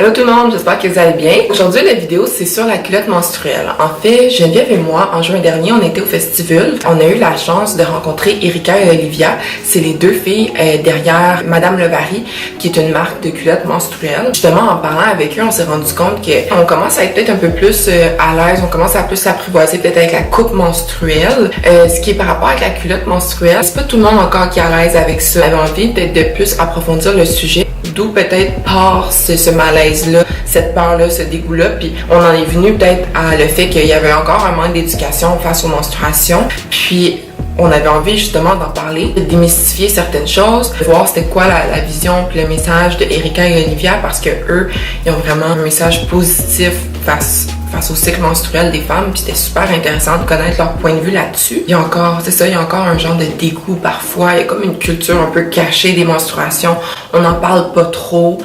Allô tout le monde, j'espère que vous allez bien. Aujourd'hui, la vidéo, c'est sur la culotte menstruelle. En fait, Geneviève et moi, en juin dernier, on était au festival. On a eu la chance de rencontrer Erika et Olivia. C'est les deux filles derrière Madame Levary, qui est une marque de culottes menstruelles. Justement, en parlant avec eux, on s'est rendu compte qu'on commence à être peut-être un peu plus à l'aise, on commence à plus s'apprivoiser peut-être avec la coupe menstruelle. Ce qui est par rapport avec la culotte menstruelle, c'est pas tout le monde encore qui est à l'aise avec ça. J'avais envie peut-être de plus approfondir le sujet. D'où peut-être part ce malaise-là, cette peur-là, ce dégoût-là. Puis on en est venu peut-être à le fait qu'il y avait encore un manque d'éducation face aux menstruations. Puis on avait envie justement d'en parler, de démystifier certaines choses, de voir c'était quoi la vision puis le message de Erika et Olivia, parce que eux, ils ont vraiment un message positif face au cycle menstruel des femmes, puis c'était super intéressant de connaître leur point de vue là-dessus. Il y a encore, c'est ça, il y a encore un genre de dégoût parfois, il y a comme une culture un peu cachée des menstruations, on n'en parle pas trop,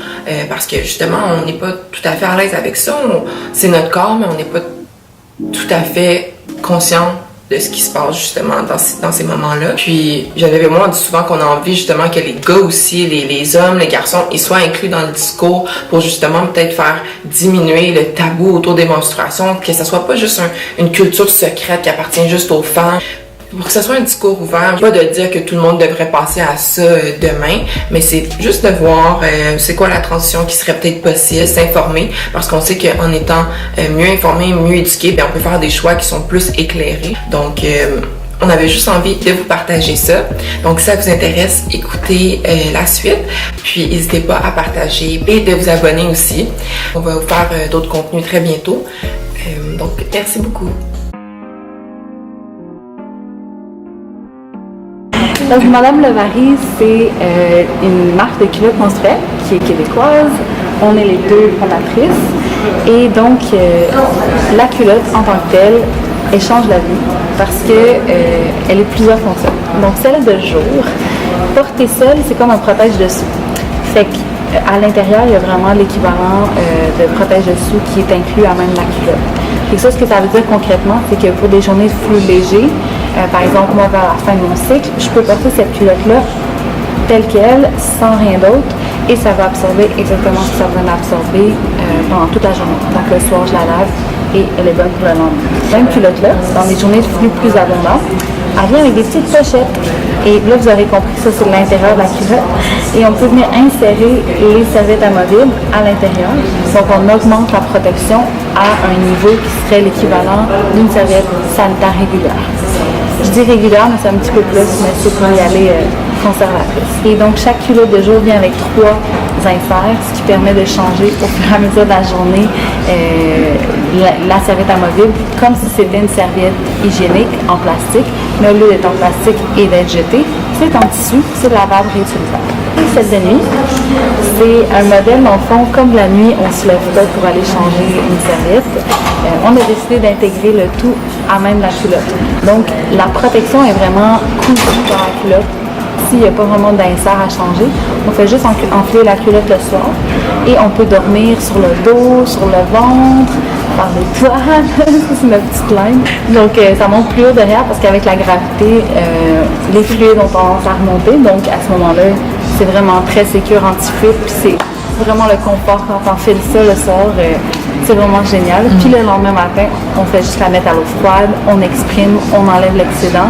parce que justement, on n'est pas tout à fait à l'aise avec ça, c'est notre corps, mais on n'est pas tout à fait conscient de ce qui se passe justement dans ces moments-là. Puis Geneviève et moi, on dit souvent qu'on a envie justement que les gars aussi, les hommes, les garçons, ils soient inclus dans le discours pour justement peut-être faire diminuer le tabou autour des menstruations, que ça soit pas juste une culture secrète qui appartient juste aux femmes. Pour que ce soit un discours ouvert, pas de dire que tout le monde devrait passer à ça demain, mais c'est juste de voir c'est quoi la transition qui serait peut-être possible, s'informer, parce qu'on sait qu'en étant mieux informé, mieux éduqué, bien, on peut faire des choix qui sont plus éclairés. Donc, on avait juste envie de vous partager ça. Donc, si ça vous intéresse, écoutez la suite. Puis, n'hésitez pas à partager et de vous abonner aussi. On va vous faire d'autres contenus très bientôt. Donc, merci beaucoup. Donc, Madame Levary, c'est une marque de culottes menstruelles qui est québécoise. On est les deux fondatrices. Et donc, la culotte en tant que telle, elle change la vie parce qu'elle est plusieurs fonctions. Donc, celle de jour, portée seule, c'est comme un protège-dessous. Fait qu'à l'intérieur, il y a vraiment l'équivalent de protège-dessous qui est inclus à même la culotte. Et ça, ce que ça veut dire concrètement, c'est que pour des journées de flux léger, par exemple, moi, vers la fin de mon cycle, je peux porter cette culotte-là telle qu'elle, sans rien d'autre, et ça va absorber exactement ce que ça va absorber pendant toute la journée. Donc, le soir, je la lave et elle est bonne pour le lendemain. Même culotte-là, dans des journées de flux plus abondants, elle vient avec des petites pochettes. Et là, vous aurez compris que ça, c'est l'intérieur de la culotte. Et on peut venir insérer les serviettes amovibles à l'intérieur. Donc, on augmente la protection à un niveau qui serait l'équivalent d'une serviette sanitaire régulière. Je dis régulière, mais c'est un petit peu plus, mais c'est pour y aller conservatrice. Et donc, chaque culotte de jour vient avec 3 inserts, ce qui permet de changer au fur et à mesure de la journée la serviette amovible, comme si c'était une serviette hygiénique en plastique, mais au lieu d'être en plastique et d'être jetée, c'est en tissu, c'est lavable, réutilisable. Celle de nuit, c'est un modèle, dans le fond, comme la nuit, on se lève pas pour aller changer une serviette. On a décidé d'intégrer le tout à même la culotte. Donc, la protection est vraiment cousue dans la culotte. S'il n'y a pas vraiment d'insert à changer, on fait juste enfiler la culotte le soir et on peut dormir sur le dos, sur le ventre, par les poils, c'est ma petite ligne. Donc ça monte plus haut derrière parce qu'avec la gravité, les fluides ont tendance à remonter. Donc à ce moment-là, c'est vraiment très sécure, anti-fuite, puis c'est vraiment le confort quand on file ça le soir. C'est vraiment génial. Puis le lendemain matin, on fait juste la mettre à l'eau froide, on exprime, on enlève l'excédent,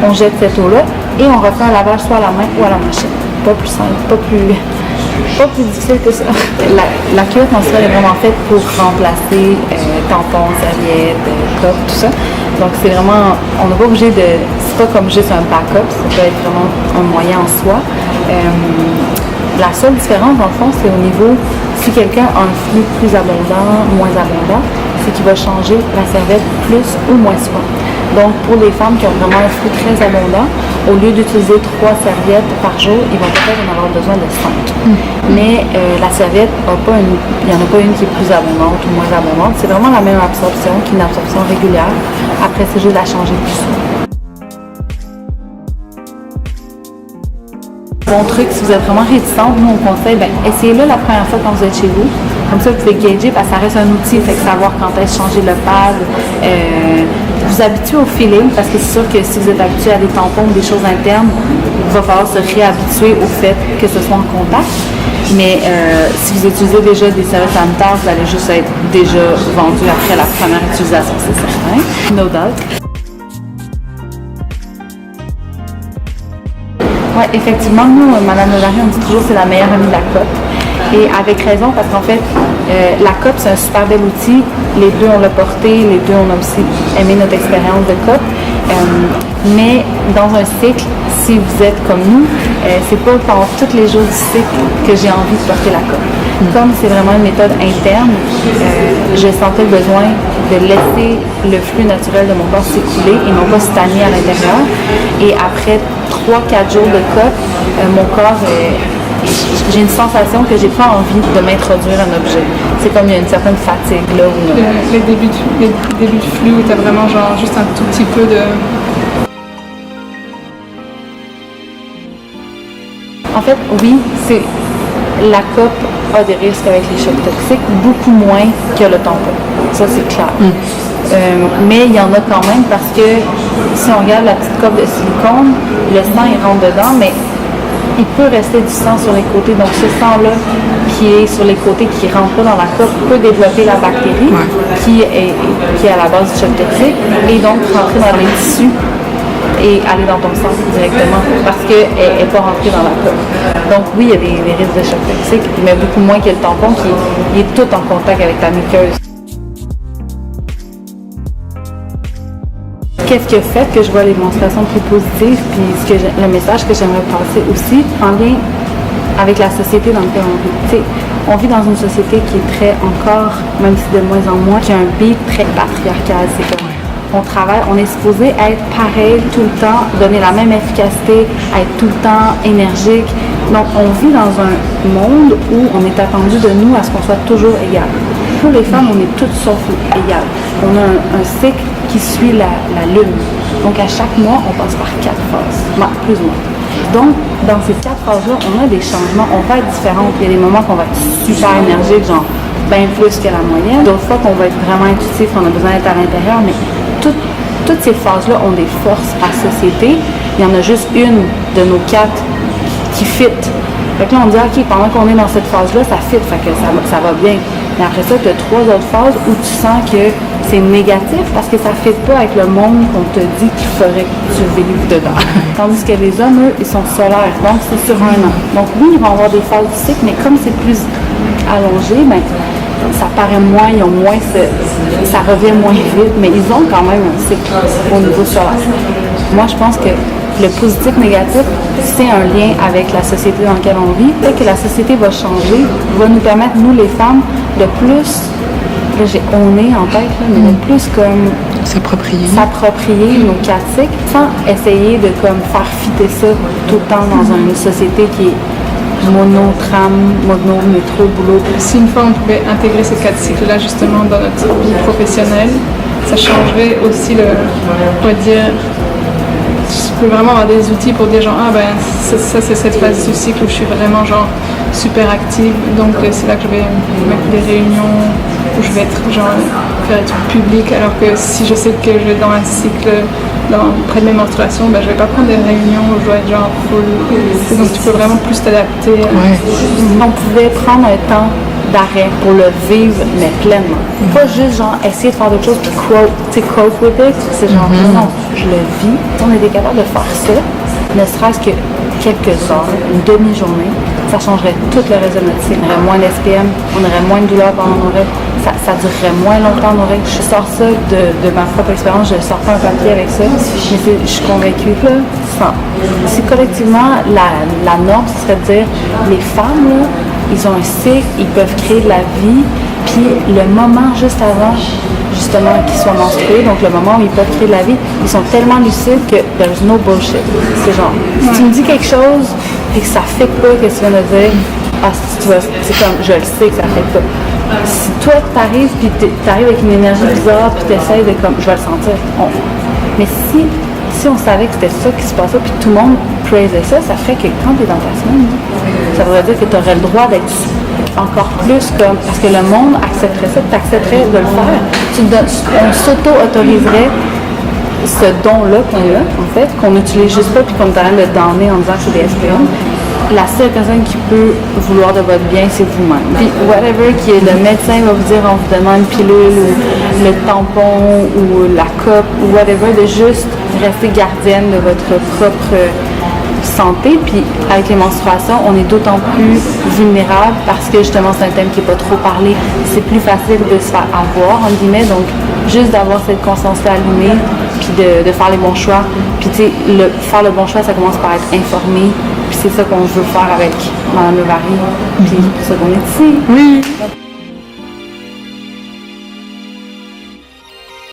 on jette cette eau-là et on refait un lavage soit à la main ou à la machine. Pas plus simple, pas plus difficile que ça. La culotte menstruelle est vraiment faite pour remplacer tampons, serviettes, copes, tout ça. Donc c'est vraiment, on n'est pas obligé de, c'est pas comme juste un backup, ça peut être vraiment un moyen en soi. La seule différence, dans le fond, c'est au niveau, si quelqu'un a un flux plus abondant, moins abondant, c'est qu'il va changer la serviette plus ou moins souvent. Donc, pour les femmes qui ont vraiment un flux très abondant, au lieu d'utiliser 3 serviettes par jour, ils vont peut-être en avoir besoin de 5. Mais la serviette, il n'y en a pas une qui est plus abondante ou moins abondante. C'est vraiment la même absorption qu'une absorption régulière. Après, c'est juste de la changer plus souvent. Bon truc, si vous êtes vraiment réticente, nous on conseille, essayez-le la première fois quand vous êtes chez vous. Comme ça, vous pouvez gager, parce que ça reste un outil, fait que savoir quand est-ce changer le pad. Vous habituez au feeling, parce que c'est sûr que si vous êtes habitué à des tampons ou des choses internes, il va falloir se réhabituer au fait que ce soit en contact. Mais si vous utilisez déjà des serviettes sanitaires, vous allez juste être déjà vendu après la première utilisation, c'est certain. No doubt. Oui, effectivement, nous, Madame Levary, on dit toujours que c'est la meilleure amie de la COP. Et avec raison, parce qu'en fait, la COP, c'est un super bel outil. Les deux, on l'a porté, les deux, on a aussi aimé notre expérience de COP. Mais dans un cycle, si vous êtes comme nous, c'est pas pendant tous les jours du cycle que j'ai envie de porter la COP. Comme c'est vraiment une méthode interne, je sentais le besoin de laisser le flux naturel de mon corps s'écouler et non pas stagner à l'intérieur. Et après 3-4 jours de COP, mon corps, j'ai une sensation que j'ai pas envie de m'introduire un objet. C'est comme il y a une certaine fatigue là. Les débuts de flux où tu as vraiment genre juste un tout petit peu de... En fait, oui, c'est la COP a des risques avec les chocs toxiques, beaucoup moins que le tampon. Ça, c'est clair. Mais il y en a quand même parce que si on regarde la petite cope de silicone, le sang, il rentre dedans, mais il peut rester du sang sur les côtés. Donc, ce sang-là qui est sur les côtés, qui ne rentre pas dans la cope, peut développer la bactérie qui est à la base du choc toxique et donc rentrer dans les tissus et aller dans ton sang directement parce qu'elle n'est pas rentrée dans la cope. Donc oui, il y a des risques de choc toxique, mais beaucoup moins que le tampon qui est tout en contact avec ta muqueuse. Qu'est-ce qui a fait que je vois les menstruations plus positives, puis le message que j'aimerais passer aussi en lien avec la société dans laquelle on vit. T'sais, on vit dans une société qui est très encore, même si de moins en moins, qui a un beat très patriarcal. C'est comme on travaille, on est supposé être pareil tout le temps, donner la même efficacité, être tout le temps énergique. Donc, on vit dans un monde où on est attendu de nous à ce qu'on soit toujours égal. Pour les femmes, on est toutes sauf égales. On a un cycle qui suit la lune. Donc, à chaque mois, on passe par 4 phases, plus ou moins. Donc, dans ces 4 phases-là, on a des changements, on va être différents. Il y a des moments qu'on va être super énergique, genre bien plus que la moyenne. D'autres fois qu'on va être vraiment intuitif, on a besoin d'être à l'intérieur, mais toutes ces phases-là ont des forces à société. Il y en a juste une de nos 4 qui fit. Fait que là, on dit, OK, pendant qu'on est dans cette phase-là, ça fit, fait que ça va bien. Mais après ça, tu as 3 autres phases où tu sens que c'est négatif parce que ça ne fit pas avec le monde qu'on te dit qu'il faudrait que tu vives dedans. Tandis que les hommes, eux, ils sont solaires, donc c'est sur 1 an. Donc oui, ils vont avoir des phases du cycle, mais comme c'est plus allongé, ben, ça paraît moins, ils ont moins ça revient moins vite, mais ils ont quand même un cycle au niveau solaire. Moi, je pense que le positif-négatif, c'est un lien avec la société dans laquelle on vit. Peut-être que la société va changer, va nous permettre, nous les femmes, de plus, là j'ai on est en tête, là, mais de plus comme s'approprier nos 4 cycles sans essayer de comme faire fitter ça tout le temps dans une société qui est mono, métro, boulot. Si une fois on pouvait intégrer ces 4 cycles-là justement dans notre vie professionnelle, ça changerait aussi on va dire, je peux vraiment avoir des outils pour dire genre, ça c'est cette phase du cycle où je suis vraiment genre super active, donc c'est là que je vais mettre des réunions où je vais être genre faire des trucs publics, alors que si je sais que je vais dans un cycle près de mes menstruations, je vais pas prendre des réunions où je dois être genre full. Donc tu peux vraiment plus t'adapter. On pouvait prendre un temps d'arrêt pour le vivre, mais pleinement. Pas juste genre essayer de faire d'autres choses puis cope with it. C'est genre non, je le vis. Si on était capable de faire ça, ne serait-ce que quelques heures, une demi-journée, ça changerait tout le reste de notre cycle. On aurait moins d'SPM, on aurait moins de douleur pendant nos règles, ça durerait moins longtemps nos règles. Je sors ça de ma propre expérience, je sors pas un papier avec ça, mais je suis convaincue que si collectivement la norme, ce serait de dire les femmes, là, ils ont un cycle, ils peuvent créer de la vie, puis le moment juste avant, justement, qu'ils soient menstrués, donc le moment où ils peuvent créer de la vie, ils sont tellement lucides que there's no bullshit. C'est genre, si tu me dis quelque chose et que ça fait pas que tu viens de dire, c'est comme, je le sais que ça fait pas. Si toi, t'arrives, puis t'arrives avec une énergie bizarre, puis t'essayes de comme, je vais le sentir. Mais si on savait que c'était ça qui se passait, puis tout le monde praisait ça, ça ferait que quand t'es dans ta semaine, ça voudrait dire que t'aurais le droit d'être encore plus comme, parce que le monde accepterait ça, t'accepterais de le faire. On s'auto-autoriserait ce don-là qu'on a, en fait, qu'on n'utilise juste pas, puis qu'on est en train de donner en disant que c'est des SPM. la seule personne qui peut vouloir de votre bien, c'est vous-même. Puis whatever que le médecin va vous dire en vous donnant une pilule ou le tampon ou la coupe ou whatever, de juste rester gardienne de votre propre santé. Puis avec les menstruations, on est d'autant plus vulnérable parce que justement c'est un thème qui n'est pas trop parlé. C'est plus facile de se faire avoir, entre guillemets. Donc juste d'avoir cette conscience-là allumée, puis de faire les bons choix. Puis tu sais, faire le bon choix, ça commence par être informé. Puis c'est ça qu'on veut faire avec Madame Levary. Puis c'est pour ça qu'on est ici. Oui.